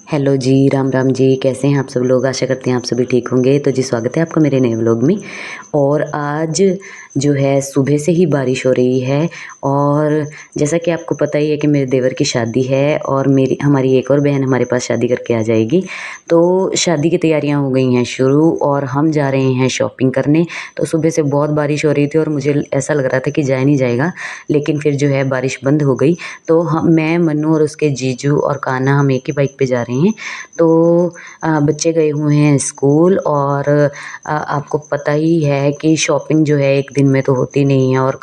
Hello जी, राम राम जी। कैसे हैं आप सब लोग? आशा करते हैं आप सभी ठीक होंगे। तो जी स्वागत है आपका मेरे नए व्लॉग में। और आज जो है सुबह से ही बारिश हो रही है। और जैसा कि आपको पता ही है कि मेरे देवर की शादी है और मेरी हमारी एक और बहन हमारे पास शादी करके आ जाएगी। तो शादी की तैयारियां हो गई हैं शुरू और हम जा रहे हैं शॉपिंग करने। तो सुबह से बहुत बारिश हो रही थी और मुझे ऐसा लग रहा था कि जाया नहीं जाएगा, लेकिन फिर जो है बारिश बंद हो गई। तो मैं, मन्नू और उसके जीजू और कान्हा हम एक ही बाइक पे जा रहे हैं। तो बच्चे गए हुए हैं स्कूल और आपको पता ही है कि शॉपिंग जो है एक दिन में तो होती नहीं है और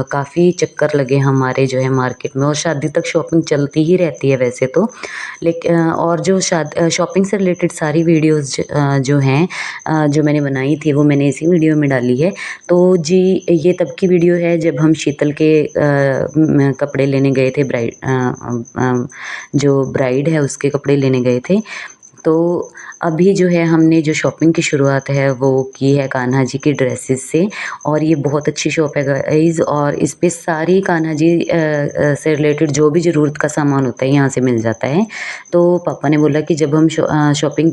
काफ़ी चक्कर लगे हमारे जो है मार्केट में। और शादी तक शॉपिंग चलती ही रहती है वैसे तो, लेकिन और जो शॉपिंग से रिलेटेड सारी वीडियोस जो हैं जो मैंने बनाई थी वो मैंने इसी वीडियो में डाली है। तो जी ये तब की वीडियो है जब हम शीतल के कपड़े लेने गए थे, जो ब्राइड है उसके कपड़े लेने गए थे। तो अभी जो है हमने जो शॉपिंग की शुरुआत है वो की है कान्हा जी की ड्रेसेस से। और ये बहुत अच्छी शॉप है गाइस, और इस पे सारी कान्हा जी से रिलेटेड जो भी ज़रूरत का सामान होता है यहाँ से मिल जाता है। तो पापा ने बोला कि जब हम शॉपिंग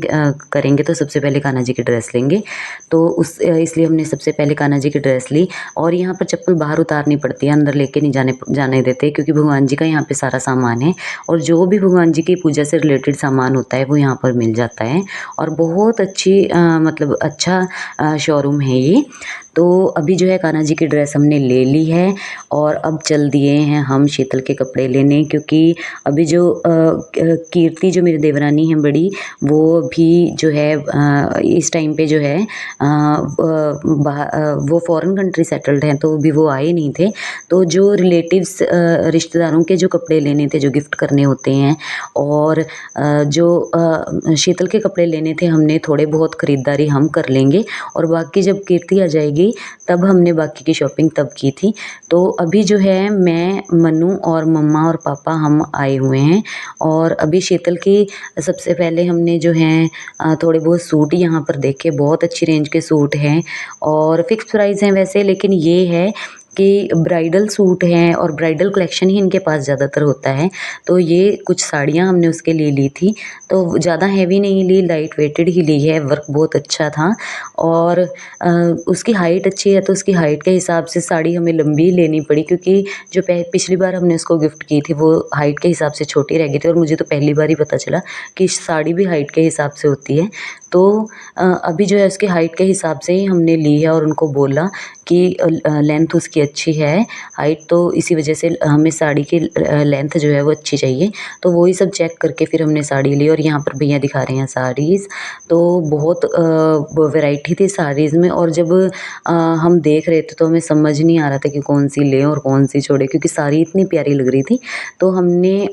करेंगे तो सबसे पहले कान्हा जी की ड्रेस लेंगे। तो इसलिए हमने सबसे पहले कान्हा जी की ड्रेस ली। और यहाँ पर चप्पल बाहर उतारनी पड़ती है, अंदर लेके नहीं जाने देते, क्योंकि भगवान जी का यहाँ पे सारा सामान है और जो भी भगवान जी की पूजा से रिलेटेड सामान होता है वो यहाँ पर मिल जाता है। और बहुत अच्छी मतलब अच्छा शोरूम है ये। तो अभी जो है कान्हा जी की ड्रेस हमने ले ली है और अब चल दिए हैं हम शीतल के कपड़े लेने, क्योंकि अभी जो कीर्ति जो मेरी देवरानी है बड़ी, वो भी जो है इस टाइम पे जो है वो फॉरेन कंट्री सेटल्ड हैं, तो भी वो आए नहीं थे। तो जो रिलेटिव्स रिश्तेदारों के जो कपड़े लेने थे, जो गिफ्ट करने होते हैं, और जो शीतल के कपड़े लेने थे, हमने थोड़े बहुत ख़रीदारी हम कर लेंगे और बाकी जब कीर्ति आ जाएगी तब हमने बाकी की शॉपिंग तब की थी। तो अभी जो है मैं, मन्नू और मम्मा और पापा हम आए हुए हैं। और अभी शीतल की सबसे पहले हमने जो है थोड़े बहुत सूट यहाँ पर देखे, बहुत अच्छी रेंज के सूट हैं और फिक्स प्राइस हैं वैसे, लेकिन ये है कि ब्राइडल सूट हैं और ब्राइडल कलेक्शन ही इनके पास ज़्यादातर होता है। तो ये कुछ साड़ियाँ हमने उसके लिए ली थी, तो ज़्यादा हैवी नहीं ली, लाइट वेटेड ही ली है। वर्क बहुत अच्छा था और उसकी हाइट अच्छी है, तो उसकी हाइट के हिसाब से साड़ी हमें लंबी ही लेनी पड़ी, क्योंकि जो पिछली बार हमने उसको गिफ्ट की थी वो हाइट के हिसाब से छोटी रह गई थी और मुझे तो पहली बार ही पता चला कि साड़ी भी हाइट के हिसाब से होती है। तो अभी जो है उसकी हाइट के हिसाब से ही हमने ली है और उनको बोला कि लेंथ उसकी अच्छी है, हाइट तो इसी वजह से हमें साड़ी की लेंथ जो है वो अच्छी चाहिए। तो वही सब चेक करके फिर हमने साड़ी ली। और यहाँ पर भैया दिखा रहे हैं साड़ीज़, तो बहुत वैरायटी थी साड़ीज़ में। और जब हम देख रहे थे तो हमें समझ नहीं आ रहा था कि कौन सी लें और कौन सी छोड़े, क्योंकि साड़ी इतनी प्यारी लग रही थी। तो हमने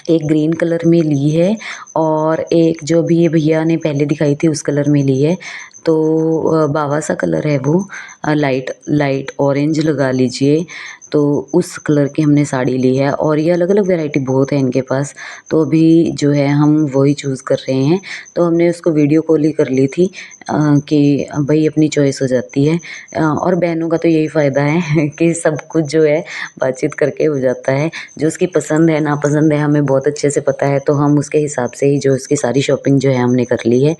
एक ग्रीन कलर में ली है और एक जो भी ये भैया ने पहले दिखाई थी उस कलर में ली है। तो बावा सा कलर है वो, लाइट लाइट ऑरेंज लगा लीजिए। तो उस कलर की हमने साड़ी ली है और ये अलग अलग वैरायटी बहुत है इनके पास। तो अभी जो है हम वही चूज़ कर रहे हैं। तो हमने उसको वीडियो कॉल ही कर ली थी कि भाई अपनी चॉइस हो जाती है। और बहनों का तो यही फ़ायदा है कि सब कुछ जो है बातचीत करके हो जाता है। जो उसकी पसंद है नापसंद है हमें बहुत अच्छे से पता है, तो हम उसके हिसाब से ही जो उसकी सारी शॉपिंग जो है हमने कर ली है।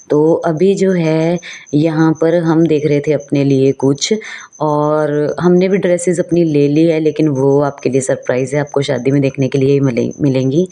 तो अभी जो है यहाँ पर हम देख रहे थे अपने लिए कुछ, और हमने भी ड्रेसेस अपनी ले ली है, लेकिन वो आपके लिए सरप्राइज़ है, आपको शादी में देखने के लिए ही मिलेंगी।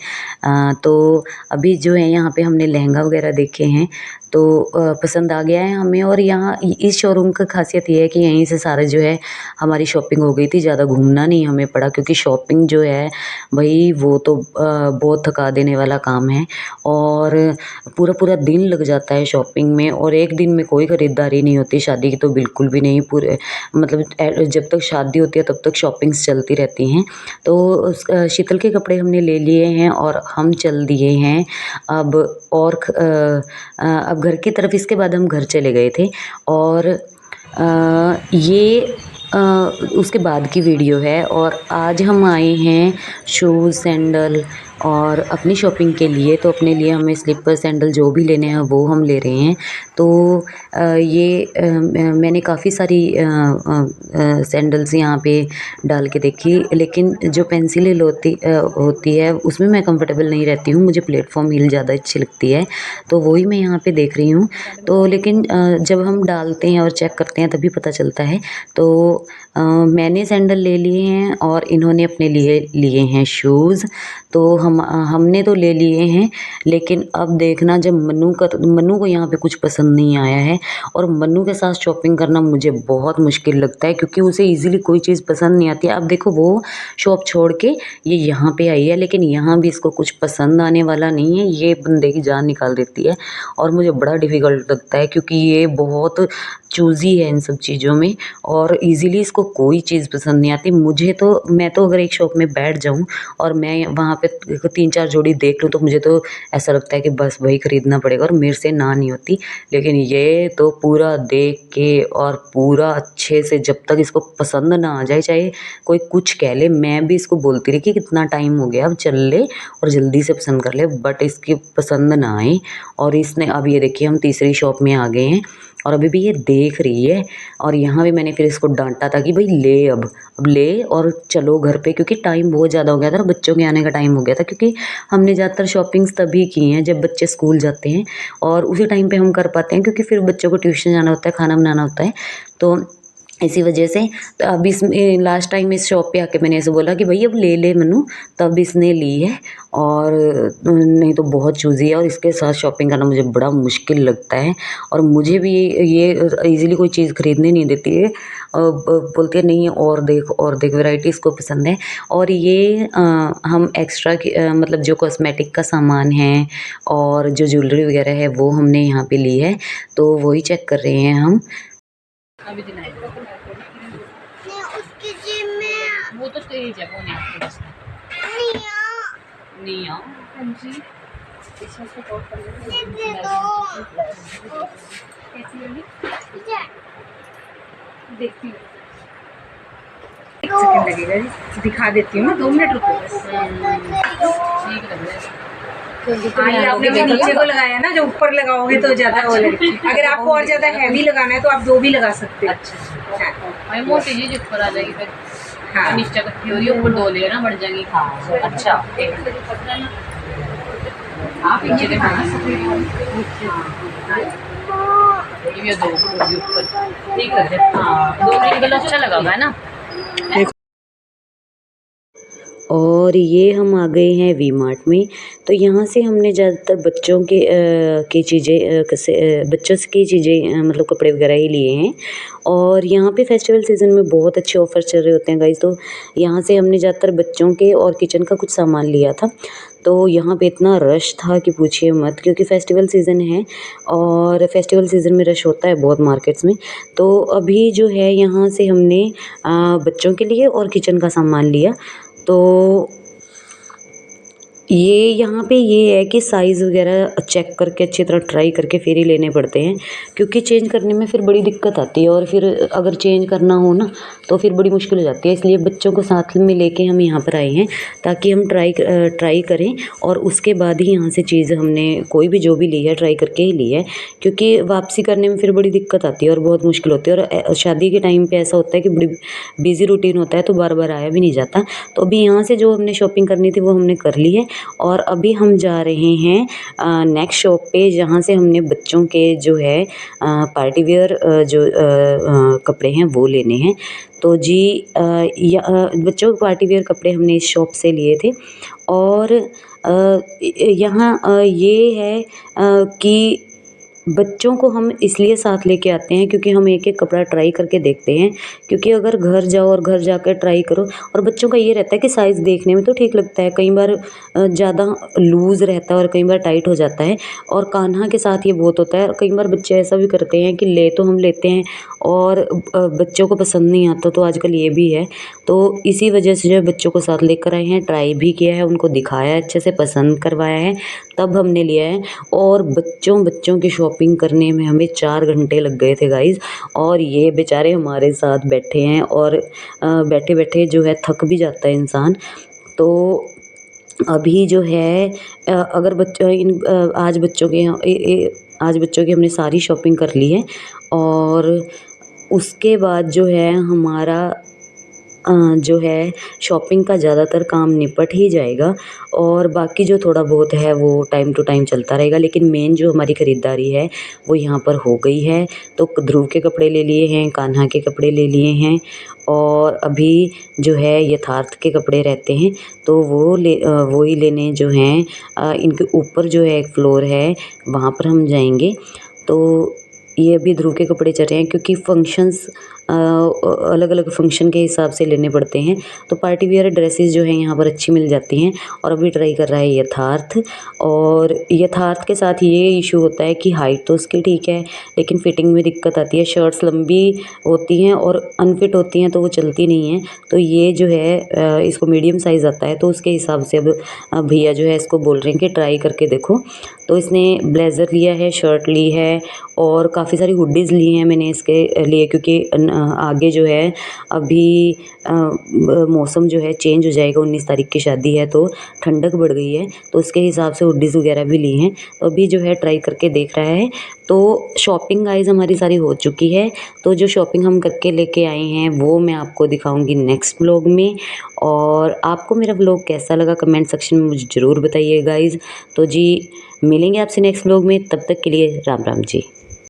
तो अभी जो है यहाँ पे हमने लहंगा वगैरह देखे हैं, तो पसंद आ गया है हमें। और यहाँ इस शोरूम का खासियत ये है कि यहीं से सारा जो है हमारी शॉपिंग हो गई थी, ज़्यादा घूमना नहीं हमें पड़ा, क्योंकि शॉपिंग जो है भाई वो तो बहुत थका देने वाला काम है और पूरा पूरा दिन लग जाता है शॉपिंग में। और एक दिन में कोई ख़रीदारी नहीं होती, शादी की तो बिल्कुल भी नहीं। पूरे मतलब जब तक शादी होती है तब तक शॉपिंग्स चलती रहती हैं। तो शीतल के कपड़े हमने ले लिए हैं और हम चल दिए हैं अब। और अब घर की तरफ, इसके बाद हम घर चले गए थे। और ये उसके बाद की वीडियो है। और आज हम आए हैं शूज़, सैंडल और अपनी शॉपिंग के लिए तो अपने लिए हमें स्लीपर सैंडल जो भी लेने हैं वो हम ले रहे हैं। तो मैंने काफ़ी सारी सैंडल्स यहाँ पे डाल के देखी, लेकिन जो पेंसिल हील होती है उसमें मैं कंफर्टेबल नहीं रहती हूँ, मुझे प्लेटफॉर्म हील ज़्यादा अच्छी लगती है, तो वही मैं यहाँ पे देख रही हूँ। तो लेकिन जब हम डालते हैं और चेक करते हैं तभी पता चलता है। तो मैंने सैंडल ले लिए हैं और इन्होंने अपने लिए लिए हैं शूज़। तो हमने तो ले लिए हैं, लेकिन अब देखना जब मन्नू को यहाँ पे कुछ पसंद नहीं आया है, और मन्नू के साथ शॉपिंग करना मुझे बहुत मुश्किल लगता है क्योंकि उसे ईज़िली कोई चीज़ पसंद नहीं आती है। अब देखो वो शॉप छोड़ के ये यहाँ पे आई है, लेकिन यहाँ भी इसको कुछ पसंद आने वाला नहीं है, ये बंदे की जान निकाल देती है और मुझे बड़ा डिफ़िकल्ट लगता है क्योंकि ये बहुत चूज़ी है इन सब चीज़ों में और ईज़िली इसको कोई चीज़ पसंद नहीं आती। मैं तो अगर एक शॉप में बैठ जाऊँ और मैं वहाँ पे 3-4 जोड़ी देख लूँ तो मुझे तो ऐसा लगता है कि बस वही ख़रीदना पड़ेगा और मेरे से ना नहीं होती। लेकिन ये तो पूरा देख के और पूरा अच्छे से जब तक इसको पसंद ना आ जाए, चाहे कोई कुछ कह ले, मैं भी इसको बोलती रही कि कितना टाइम हो गया, अब चल ले और जल्दी से पसंद कर ले, बट इसकी पसंद ना आए। और इसने अब ये देखिए हम तीसरी शॉप में आ गए हैं और अभी भी ये देख रही है और यहाँ भी मैंने फिर इसको डांटा था कि भाई ले अब ले और चलो घर पे, क्योंकि टाइम बहुत ज़्यादा हो गया था, बच्चों के आने का टाइम हो गया था, क्योंकि हमने ज़्यादातर शॉपिंग्स तभी की हैं जब बच्चे स्कूल जाते हैं और उसी टाइम पे हम कर पाते हैं, क्योंकि फिर बच्चों को ट्यूशन जाना होता है, खाना बनाना होता है, तो इसी वजह से। तो अब इसमें लास्ट टाइम इस शॉप पे आके मैंने ऐसे बोला कि भाई अब ले ले मन्नू, तब इसने ली है। और नहीं तो बहुत चूज़ी है और इसके साथ शॉपिंग करना मुझे बड़ा मुश्किल लगता है और मुझे भी ये ईज़िली कोई चीज़ खरीदने नहीं देती है। बोलती है नहीं और देख वैरायटी इसको पसंद है। और ये हम एक्स्ट्रा मतलब जो कॉस्मेटिक का सामान है और जो ज्वेलरी वगैरह है वो हमने यहाँ पे ली है, तो वही चेक कर रहे हैं हम। अभी दिन है उसकी जिम में वो तो तेज है, वो नहीं आपके पास नहीं आ हाँ जी इसमें से टॉप कर लेते कैसी लगी देखती हूँ, एक सेकंड लगेगा जी, दिखा देती हूँ मैं, 2 मिनट रुको बस। ठीक लग रहा है। ये आपने जो नीचे को लगाया ना, जो ऊपर लगाओगे तो ज़्यादा वो लगेगी। अगर आपको और ज़्यादा हैवी लगाना है तो आप 2 भी लगा सकते हैं। अच्छा मोटी चीज़ ऊपर आ जाएगी, फिर हाँ नीचे इकट्ठी हो रही है, ऊपर 2 लेयर ना बढ़ जाएंगी। हाँ अच्छा आप नीचे के ये 2 ऊपर ठीक है। हाँ 2 मिनट अच्छा लगा हुआ है ना। और ये हम आ गए हैं वी मार्ट में। तो यहाँ से हमने ज़्यादातर बच्चों के की चीज़ें बच्चों की चीज़ें मतलब कपड़े वगैरह ही लिए हैं। और यहाँ पे फेस्टिवल सीज़न में बहुत अच्छे ऑफ़र चल रहे होते हैं गाइस, तो यहाँ से हमने ज़्यादातर बच्चों के और किचन का कुछ सामान लिया था। तो यहाँ पे इतना रश था कि पूछिए मत, क्योंकि फेस्टिवल सीज़न है और फेस्टिवल सीज़न में रश होता है बहुत मार्केट्स में। तो अभी जो है यहाँ से हमने बच्चों के लिए और किचन का सामान लिया। तो ये यहाँ पे ये है कि साइज़ वगैरह चेक करके अच्छी तरह ट्राई करके फिर ही लेने पड़ते हैं, क्योंकि चेंज करने में फिर बड़ी दिक्कत आती है और फिर अगर चेंज करना हो ना तो फिर बड़ी मुश्किल हो जाती है। इसलिए बच्चों को साथ में लेके हम यहाँ पर आए हैं ताकि हम ट्राई करें और उसके बाद ही यहाँ से चीज़ हमने कोई भी जो भी ली है ट्राई करके ही ली है, क्योंकि वापसी करने में फिर बड़ी दिक्कत आती है और बहुत मुश्किल होती है। और शादी के टाइम पर ऐसा होता है कि बड़ी बिज़ी रूटीन होता है तो बार बार आया भी नहीं जाता। तो अभी यहाँ से जो हमने शॉपिंग करनी थी वो हमने कर ली है और अभी हम जा रहे हैं नेक्स्ट शॉप पे, जहाँ से हमने बच्चों के जो है पार्टी वेयर जो कपड़े हैं वो लेने हैं। तो जी बच्चों के पार्टी वेयर कपड़े हमने इस शॉप से लिए थे। और यहाँ ये है कि बच्चों को हम इसलिए साथ लेके आते हैं क्योंकि हम एक एक कपड़ा ट्राई करके देखते हैं, क्योंकि अगर घर जाओ और घर जाकर ट्राई करो, और बच्चों का ये रहता है कि साइज़ देखने में तो ठीक लगता है, कई बार ज़्यादा लूज़ रहता है और कई बार टाइट हो जाता है, और कान्हा के साथ ये बहुत होता है। और कई बार बच्चे ऐसा भी करते हैं कि ले तो हम लेते हैं और बच्चों को पसंद नहीं आता, तो आजकल ये भी है। तो इसी वजह से जो है बच्चों को साथ लेकर आए हैं, ट्राई भी किया है, उनको दिखाया है, अच्छे से पसंद करवाया है, तब हमने लिया है। और बच्चों की शॉपिंग करने में हमें 4 घंटे लग गए थे गाइज़, और ये बेचारे हमारे साथ बैठे हैं और बैठे बैठे जो है थक भी जाता है इंसान। तो अभी जो है अगर आज बच्चों के आज बच्चों की हमने सारी शॉपिंग कर ली है और उसके बाद जो है हमारा जो है शॉपिंग का ज़्यादातर काम निपट ही जाएगा और बाकी जो थोड़ा बहुत है वो टाइम टू टाइम चलता रहेगा, लेकिन मेन जो हमारी ख़रीदारी है वो यहाँ पर हो गई है। तो ध्रुव के कपड़े ले लिए हैं, कान्हा के कपड़े ले लिए हैं और अभी जो है यथार्थ के कपड़े रहते हैं तो वो ही लेने जो हैं इनके ऊपर जो है एक फ्लोर है वहाँ पर हम जाएंगे। तो ये अभी ध्रुव के कपड़े चल रहे हैं क्योंकि फंक्शंस अलग अलग फंक्शन के हिसाब से लेने पड़ते हैं। तो पार्टी वियर ड्रेसेस जो हैं यहाँ पर अच्छी मिल जाती हैं और अभी ट्राई कर रहा है यथार्थ। और यथार्थ के साथ ये इशू होता है कि हाइट तो उसकी ठीक है लेकिन फिटिंग में दिक्कत आती है। शर्ट्स लंबी होती हैं और अनफिट होती हैं तो वो चलती नहीं हैं। तो ये जो है इसको मीडियम साइज़ आता है तो उसके हिसाब से अब भैया जो है इसको बोल रहे हैं कि ट्राई करके देखो। तो इसने ब्लेज़र लिया है, शर्ट ली है और काफ़ी सारी हुडीज़ ली हैं मैंने इसके लिए क्योंकि आगे जो है अभी मौसम जो है चेंज हो जाएगा। 19 तारीख की शादी है तो ठंडक बढ़ गई है तो उसके हिसाब से हुडीज़ वगैरह भी ली हैं। तो अभी जो है ट्राई करके देख रहा है। तो शॉपिंग गाइज़ हमारी सारी हो चुकी है। तो जो शॉपिंग हम करके लेके आए हैं वो मैं आपको दिखाऊंगी नेक्स्ट व्लॉग में। और आपको मेरा व्लॉग कैसा लगा कमेंट सेक्शन में मुझे ज़रूर बताइए गाइज़। तो जी मिलेंगे आपसे नेक्स्ट व्लॉग में, तब तक के लिए राम राम जी।